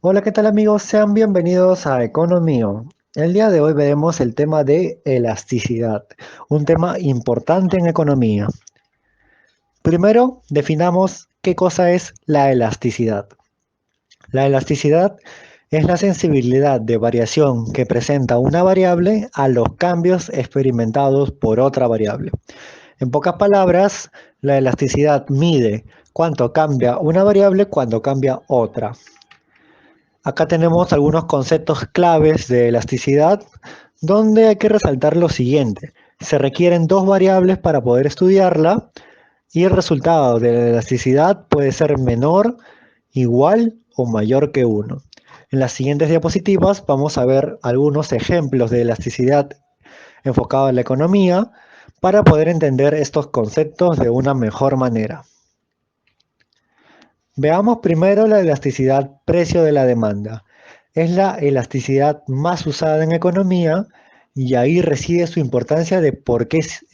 Hola, ¿qué tal amigos? Sean bienvenidos a Economio. El día de hoy veremos el tema de elasticidad, un tema importante en economía. Primero, definamos qué cosa es la elasticidad. La elasticidad es la sensibilidad de variación que presenta una variable a los cambios experimentados por otra variable. En pocas palabras, la elasticidad mide cuánto cambia una variable cuando cambia otra. Acá tenemos algunos conceptos claves de elasticidad, donde hay que resaltar lo siguiente. Se requieren dos variables para poder estudiarla y el resultado de la elasticidad puede ser menor, igual o mayor que uno. En las siguientes diapositivas vamos a ver algunos ejemplos de elasticidad enfocado en la economía para poder entender estos conceptos de una mejor manera. Veamos primero la elasticidad precio de la demanda. Es la elasticidad más usada en economía y ahí reside su importancia de por qué es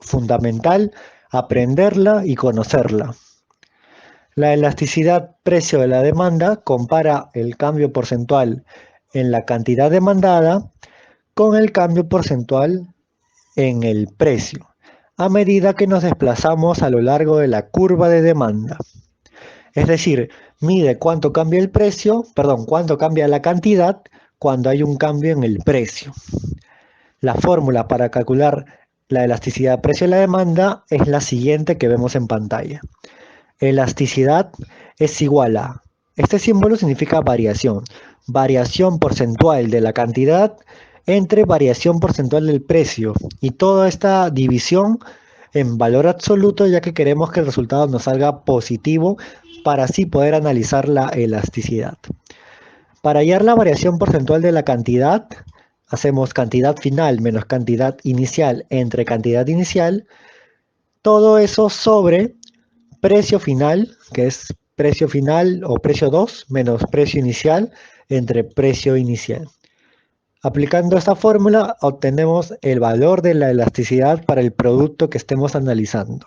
fundamental aprenderla y conocerla. La elasticidad precio de la demanda compara el cambio porcentual en la cantidad demandada con el cambio porcentual en el precio, a medida que nos desplazamos a lo largo de la curva de demanda. Es decir, mide cuánto cambia el precio, perdón, cuánto cambia la cantidad cuando hay un cambio en el precio. La fórmula para calcular la elasticidad precio de la demanda es la siguiente que vemos en pantalla. Elasticidad es igual a, este símbolo significa variación, variación porcentual de la cantidad entre variación porcentual del precio y toda esta división en valor absoluto, ya que queremos que el resultado nos salga positivo para así poder analizar la elasticidad. Para hallar la variación porcentual de la cantidad, hacemos cantidad final menos cantidad inicial entre cantidad inicial, todo eso sobre precio final, que es precio final o precio 2 menos precio inicial entre precio inicial. Aplicando esta fórmula obtenemos el valor de la elasticidad para el producto que estemos analizando.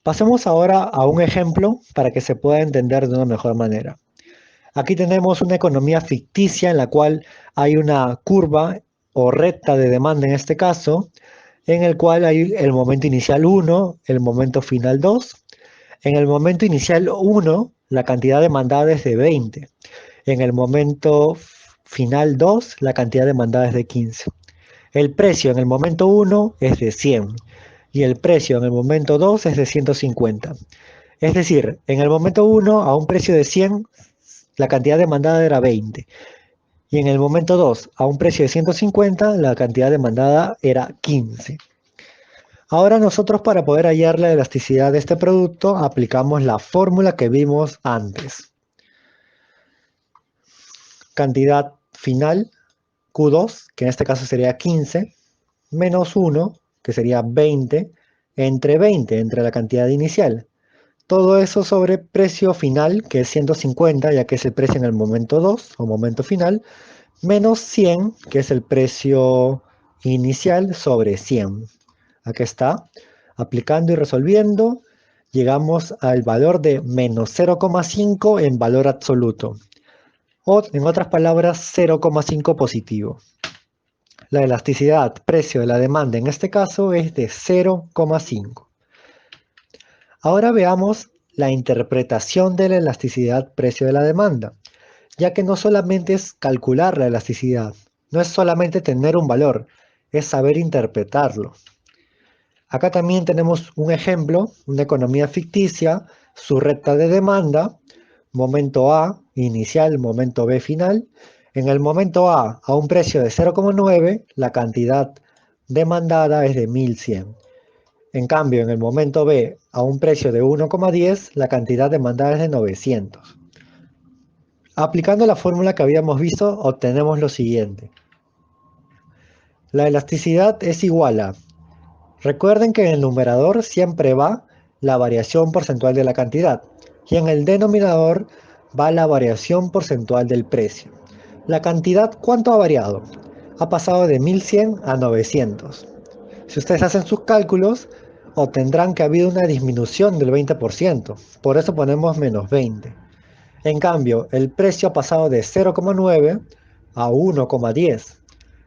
Pasemos ahora a un ejemplo para que se pueda entender de una mejor manera. Aquí tenemos una economía ficticia en la cual hay una curva o recta de demanda en este caso, en el cual hay el momento inicial 1, el momento final 2. En el momento inicial 1, la cantidad demandada es de 20. En el momento final 2, la cantidad demandada es de 15. El precio en el momento 1 es de 100 y el precio en el momento 2 es de 150. Es decir, en el momento 1 a un precio de 100 la cantidad demandada era 20 y en el momento 2 a un precio de 150 la cantidad demandada era 15. Ahora nosotros para poder hallar la elasticidad de este producto aplicamos la fórmula que vimos antes. Cantidad final Q2, que en este caso sería 15, menos 1, que sería 20, entre la cantidad inicial. Todo eso sobre precio final, que es 150, ya que es el precio en el momento 2 o momento final, menos 100, que es el precio inicial sobre 100. Aquí está. Aplicando y resolviendo, llegamos al valor de menos 0,5 en valor absoluto. O, en otras palabras, 0,5 positivo. La elasticidad precio de la demanda en este caso es de 0,5. Ahora veamos la interpretación de la elasticidad precio de la demanda, ya que no solamente es calcular la elasticidad, no es solamente tener un valor, es saber interpretarlo. Acá también tenemos un ejemplo, una economía ficticia, su recta de demanda, momento A inicial, momento B final. En el momento a un precio de 0,9, la cantidad demandada es de 1100. En cambio, en el momento B, a un precio de 1,10, la cantidad demandada es de 900. Aplicando la fórmula que habíamos visto, obtenemos lo siguiente. La elasticidad es igual a, recuerden que en el numerador siempre va la variación porcentual de la cantidad y en el denominador va la variación porcentual del precio. La cantidad, ¿cuánto ha variado? Ha pasado de 1100 a 900. Si ustedes hacen sus cálculos, obtendrán que ha habido una disminución del 20%. Por eso ponemos menos 20. En cambio, el precio ha pasado de 0,9 a 1,10.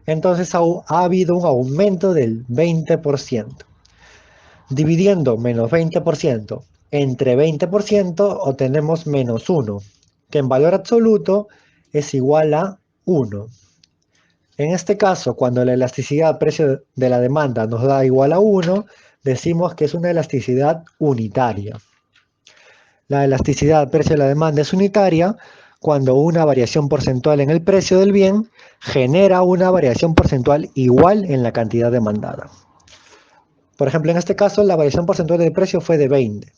Entonces ha habido un aumento del 20%. Dividiendo menos 20% entre 20% obtenemos menos 1, que en valor absoluto es igual a 1. En este caso, cuando la elasticidad precio de la demanda nos da igual a 1, decimos que es una elasticidad unitaria. La elasticidad precio de la demanda es unitaria cuando una variación porcentual en el precio del bien genera una variación porcentual igual en la cantidad demandada. Por ejemplo, en este caso, la variación porcentual del precio fue de 20.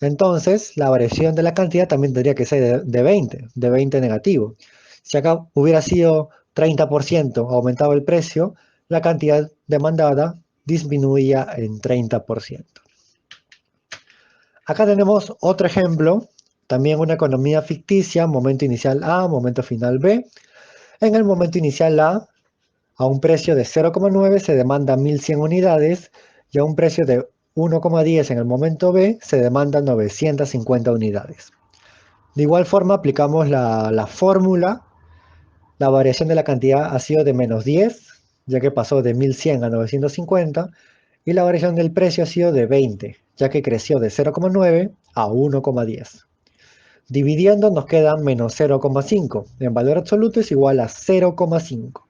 Entonces, la variación de la cantidad también tendría que ser de 20 negativo. Si acá hubiera sido 30% aumentado el precio, la cantidad demandada disminuía en 30%. Acá tenemos otro ejemplo, también una economía ficticia, momento inicial A, momento final B. En el momento inicial a un precio de 0,9 se demanda 1100 unidades y a un precio de 1,10 en el momento B se demandan 950 unidades. De igual forma aplicamos la fórmula. La variación de la cantidad ha sido de menos 10, ya que pasó de 1100 a 950, y la variación del precio ha sido de 20, ya que creció de 0,9 a 1,10. Dividiendo nos queda menos 0,5. En valor absoluto es igual a 0,5.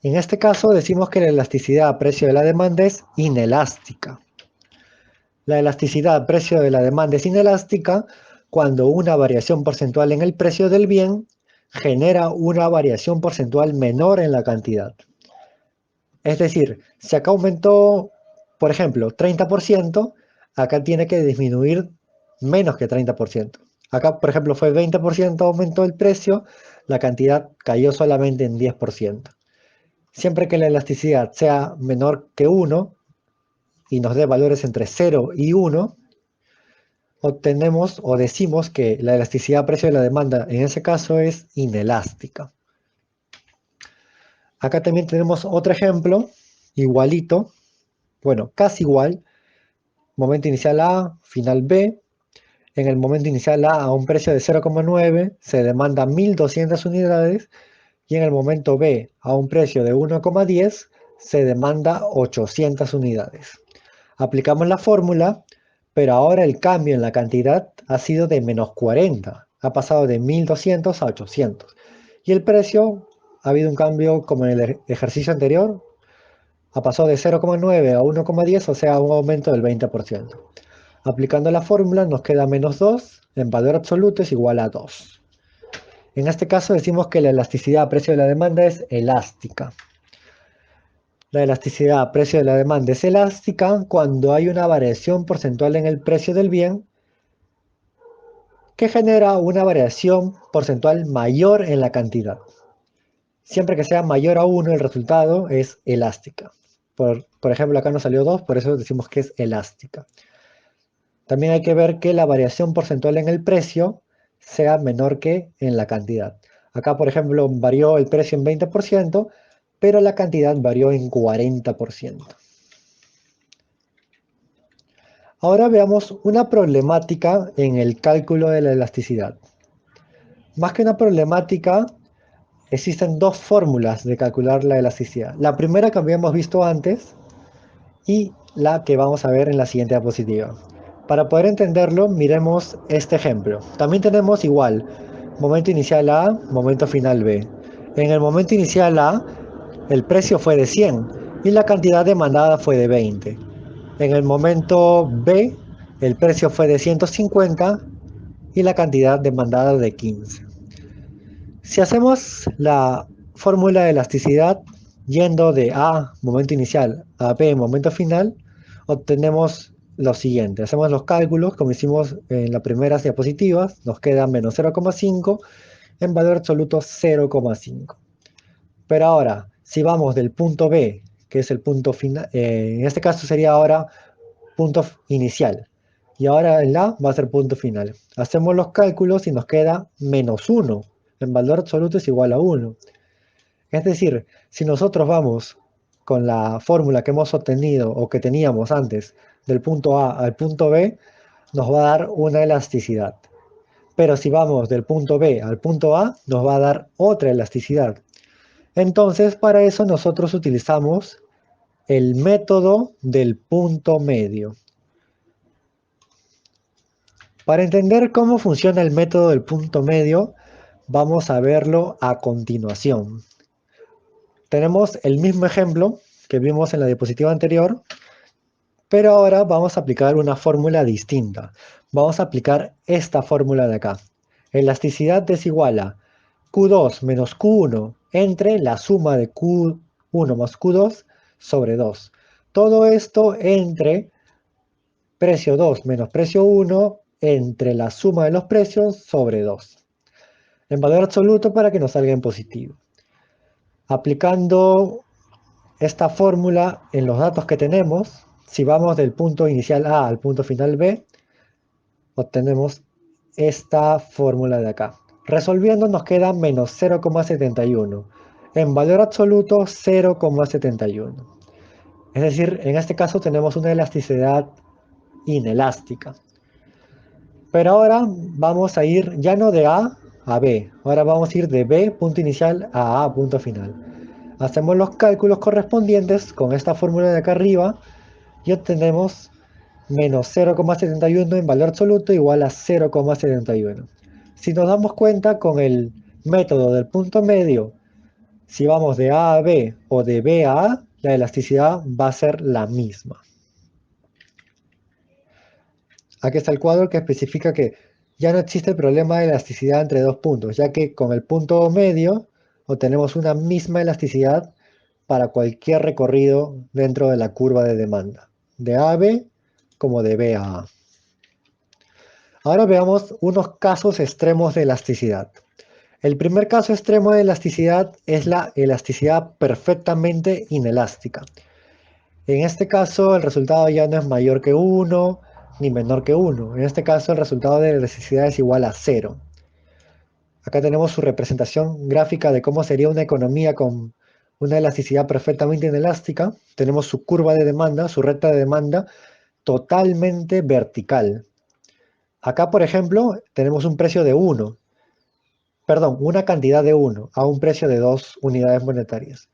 En este caso decimos que la elasticidad a precio de la demanda es inelástica. La elasticidad a precio de la demanda es inelástica cuando una variación porcentual en el precio del bien genera una variación porcentual menor en la cantidad. Es decir, si acá aumentó, por ejemplo, 30%, acá tiene que disminuir menos que 30%. Acá, por ejemplo, fue 20% aumentó el precio, la cantidad cayó solamente en 10%. Siempre que la elasticidad sea menor que 1 y nos dé valores entre 0 y 1, obtenemos o decimos que la elasticidad a precio de la demanda en ese caso es inelástica. Acá también tenemos otro ejemplo, igualito, bueno, casi igual, momento inicial A, final B. En el momento inicial A un precio de 0,9 se demanda 1200 unidades y en el momento B a un precio de 1,10 se demanda 800 unidades. Aplicamos la fórmula, pero ahora el cambio en la cantidad ha sido de menos 40, ha pasado de 1200 a 800. Y el precio ha habido un cambio como en el ejercicio anterior, ha pasado de 0,9 a 1,10, o sea, un aumento del 20%. Aplicando la fórmula nos queda menos 2, en valor absoluto es igual a 2. En este caso decimos que la elasticidad a precio de la demanda es elástica. La elasticidad a precio de la demanda es elástica cuando hay una variación porcentual en el precio del bien que genera una variación porcentual mayor en la cantidad. Siempre que sea mayor a 1 el resultado es elástica. Por ejemplo, acá nos salió 2, por eso decimos que es elástica. También hay que ver que la variación porcentual en el precio sea menor que en la cantidad. Acá, por ejemplo, varió el precio en 20%, pero la cantidad varió en 40%. Ahora veamos una problemática en el cálculo de la elasticidad. Más que una problemática, existen dos fórmulas de calcular la elasticidad. La primera que habíamos visto antes y la que vamos a ver en la siguiente diapositiva. Para poder entenderlo, miremos este ejemplo. También tenemos igual, momento inicial A, momento final B. En el momento inicial A, el precio fue de 100 y la cantidad demandada fue de 20. En el momento B, el precio fue de 150 y la cantidad demandada de 15. Si hacemos la fórmula de elasticidad yendo de A, momento inicial, a B, momento final, obtenemos lo siguiente. Hacemos los cálculos como hicimos en las primeras diapositivas, nos queda menos 0,5, en valor absoluto 0,5. Pero ahora, si vamos del punto B, que es el punto final, en este caso sería ahora punto inicial, y ahora el A va a ser punto final. Hacemos los cálculos y nos queda menos 1, en valor absoluto es igual a 1. Es decir, si nosotros vamos con la fórmula que hemos obtenido o que teníamos antes del punto A al punto B, nos va a dar una elasticidad. Pero si vamos del punto B al punto A, nos va a dar otra elasticidad. Entonces, para eso nosotros utilizamos el método del punto medio. Para entender cómo funciona el método del punto medio, vamos a verlo a continuación. Tenemos el mismo ejemplo que vimos en la diapositiva anterior, pero ahora vamos a aplicar una fórmula distinta. Vamos a aplicar esta fórmula de acá. Elasticidad es igual a Q2 menos Q1 entre la suma de Q1 más Q2 sobre 2. Todo esto entre precio 2 menos precio 1 entre la suma de los precios sobre 2. En valor absoluto para que nos salga en positivo. Aplicando esta fórmula en los datos que tenemos, si vamos del punto inicial A al punto final B, obtenemos esta fórmula de acá. Resolviendo nos queda menos 0,71. En valor absoluto 0,71. Es decir, en este caso tenemos una elasticidad inelástica. Pero ahora vamos a ir ya no de A a B. Ahora vamos a ir de B punto inicial a A punto final. Hacemos los cálculos correspondientes con esta fórmula de acá arriba y obtenemos menos 0,71 en valor absoluto igual a 0,71. Si nos damos cuenta con el método del punto medio, si vamos de A a B o de B a A, la elasticidad va a ser la misma. Aquí está el cuadro que especifica que ya no existe el problema de elasticidad entre dos puntos, ya que con el punto medio obtenemos una misma elasticidad para cualquier recorrido dentro de la curva de demanda, de A a B como de B a A. Ahora veamos unos casos extremos de elasticidad. El primer caso extremo de elasticidad es la elasticidad perfectamente inelástica. En este caso el resultado ya no es mayor que 1 ni menor que 1. En este caso el resultado de la elasticidad es igual a 0. Acá tenemos su representación gráfica de cómo sería una economía con una elasticidad perfectamente inelástica. Tenemos su curva de demanda, su recta de demanda totalmente vertical. Acá, por ejemplo, tenemos un precio de 1, perdón, una cantidad de 1 a un precio de 2 unidades monetarias.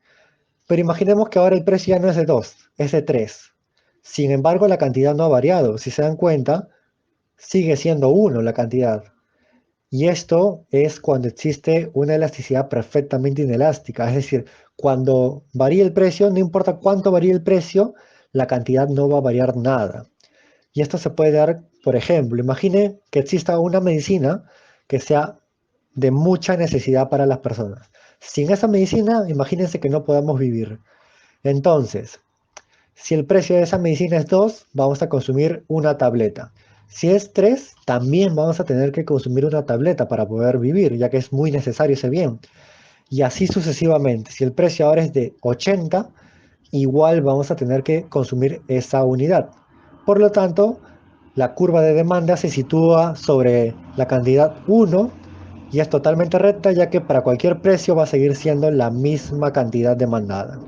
Pero imaginemos que ahora el precio ya no es de 2, es de 3. Sin embargo, la cantidad no ha variado. Si se dan cuenta, sigue siendo 1 la cantidad. Y esto es cuando existe una elasticidad perfectamente inelástica. Es decir, cuando varía el precio, no importa cuánto varíe el precio, la cantidad no va a variar nada. Y esto se puede dar, por ejemplo, imagine que exista una medicina que sea de mucha necesidad para las personas. Sin esa medicina, imagínense que no podamos vivir. Entonces, si el precio de esa medicina es 2, vamos a consumir una tableta. Si es 3, también vamos a tener que consumir una tableta para poder vivir, ya que es muy necesario ese bien. Y así sucesivamente. Si el precio ahora es de 80, igual vamos a tener que consumir esa unidad. Por lo tanto, la curva de demanda se sitúa sobre la cantidad 1 y es totalmente recta, ya que para cualquier precio va a seguir siendo la misma cantidad demandada.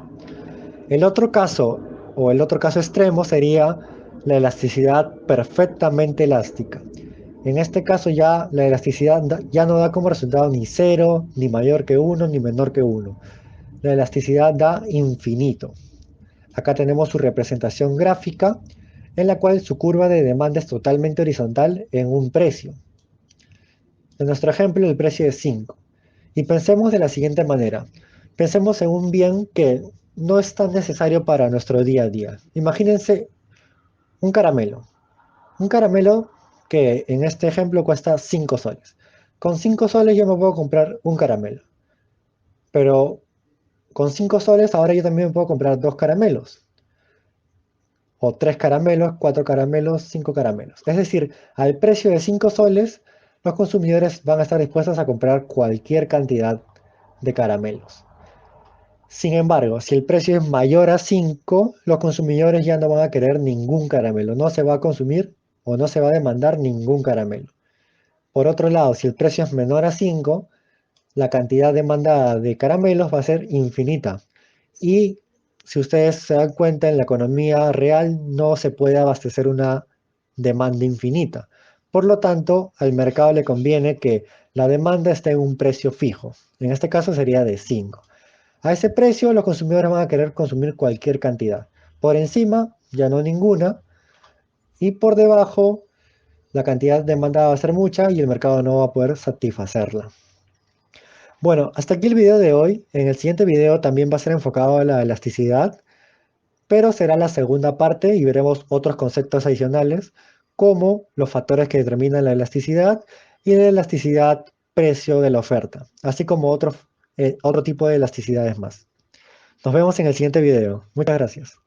El otro caso, o el otro caso extremo, sería la elasticidad perfectamente elástica. En este caso ya la elasticidad ya no da como resultado ni 0, ni mayor que 1, ni menor que 1. La elasticidad da infinito. Acá tenemos su representación gráfica, en la cual su curva de demanda es totalmente horizontal en un precio. En nuestro ejemplo, el precio es 5. Y pensemos de la siguiente manera. Pensemos en un bien que no es tan necesario para nuestro día a día. Imagínense un caramelo. Un caramelo que en este ejemplo cuesta 5 soles. Con 5 soles yo me puedo comprar un caramelo. Pero con 5 soles ahora yo también me puedo comprar 2 caramelos. O 3 caramelos, 4 caramelos, 5 caramelos. Es decir, al precio de 5 soles, los consumidores van a estar dispuestos a comprar cualquier cantidad de caramelos. Sin embargo, si el precio es mayor a 5, los consumidores ya no van a querer ningún caramelo. No se va a consumir o no se va a demandar ningún caramelo. Por otro lado, si el precio es menor a 5, la cantidad demandada de caramelos va a ser infinita. Y si ustedes se dan cuenta, en la economía real no se puede abastecer una demanda infinita. Por lo tanto, al mercado le conviene que la demanda esté en un precio fijo. En este caso sería de 5. A ese precio los consumidores van a querer consumir cualquier cantidad. Por encima, ya no ninguna. Y por debajo, la cantidad demandada va a ser mucha y el mercado no va a poder satisfacerla. Bueno, hasta aquí el video de hoy. En el siguiente video también va a ser enfocado a la elasticidad, pero será la segunda parte y veremos otros conceptos adicionales, como los factores que determinan la elasticidad y la elasticidad precio de la oferta, así como otro tipo de elasticidades más. Nos vemos en el siguiente video. Muchas gracias.